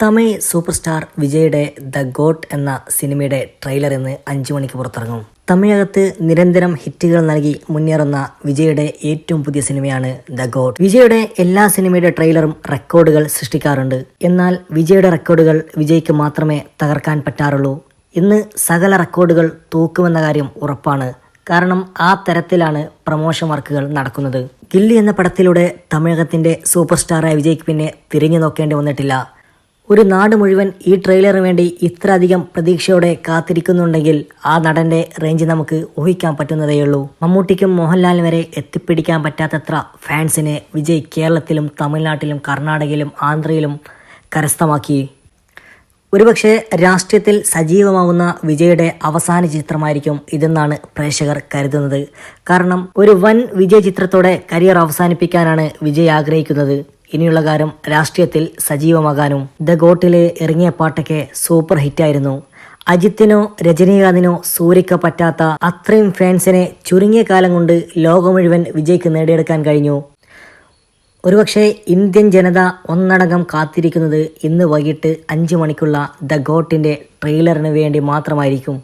Tamil super star വിജയുടെ the got എന്ന സിനിമയുടെ ട്രെയിലർ ഇന്ന് 5 മണിക്ക് പുറത്തിറങ്ങും. തമിഴകത്ത് നിരന്തരം ഹിറ്റുകൾ നൽകി മുന്നേറുന്ന വിജയുടെ ഏറ്റവും പുതിയ സിനിമയാണ് ദ ഗോട്ട്. വിജയുടെ എല്ലാ സിനിമയുടെ ട്രെയിലറും റെക്കോർഡുകൾ സൃഷ്ടിക്കാറുണ്ട്. എന്നാൽ വിജയുടെ റെക്കോർഡുകൾ വിജയ്ക്ക് മാത്രമേ തകർക്കാൻ പറ്റാറുള്ളൂ. ഇന്ന് സകല റെക്കോർഡുകൾ തൂക്കുമെന്ന കാര്യം ഉറപ്പാണ്. കാരണം ആ തരത്തിലാണ് പ്രമോഷൻ വർക്കുകൾ നടക്കുന്നത്. ഗില്ലി എന്ന പടത്തിലൂടെ തമിഴകത്തിന്റെ സൂപ്പർ സ്റ്റാറായ വിജയ്ക്ക് പിന്നെ തിരിഞ്ഞു നോക്കേണ്ടി വന്നിട്ടില്ല. ഒരു നാട് മുഴുവൻ ഈ ട്രെയിലറിന് വേണ്ടി ഇത്രയധികം പ്രതീക്ഷയോടെ കാത്തിരിക്കുന്നുണ്ടെങ്കിൽ ആ നടന്റെ റേഞ്ച് നമുക്ക് ഊഹിക്കാൻ പറ്റുന്നതേയുള്ളൂ. മമ്മൂട്ടിക്കും മോഹൻലാലിനും വരെ എത്തിപ്പിടിക്കാൻ പറ്റാത്തത്ര ഫാൻസിനെ വിജയ് കേരളത്തിലും തമിഴ്നാട്ടിലും കർണാടകയിലും ആന്ധ്രയിലും കരസ്ഥമാക്കി. ഒരുപക്ഷെ രാഷ്ട്രീയത്തിൽ സജീവമാവുന്ന വിജയുടെ അവസാന ചിത്രമായിരിക്കും ഇതെന്നാണ് പ്രേക്ഷകർ കരുതുന്നത്. കാരണം ഒരു വൻ വിജയ ചിത്രത്തോടെ കരിയർ അവസാനിപ്പിക്കാനാണ് വിജയ് ആഗ്രഹിക്കുന്നത്. ഇനിയുള്ള കാലം രാഷ്ട്രീയത്തിൽ സജീവമാകാനും. ദ ഗോട്ടിലെ ഇറങ്ങിയ പാട്ടൊക്കെ സൂപ്പർ ഹിറ്റായിരുന്നു. അജിത്തിനോ രജനീകാന്തിനോ സൂര്യക്കോ പറ്റാത്ത അത്രയും ഫാൻസിനെ ചുരുങ്ങിയ കാലം കൊണ്ട് ലോകം മുഴുവൻ വിജയ്ക്ക് നേടിയെടുക്കാൻ കഴിഞ്ഞു. ഒരുപക്ഷെ ഇന്ത്യൻ ജനത ഒന്നടങ്കം കാത്തിരിക്കുന്നത് ഇന്ന് വൈകിട്ട് 5 മണിക്കുള്ള ദ ഗോട്ടിന്റെ ട്രെയിലറിന് വേണ്ടി മാത്രമായിരിക്കും.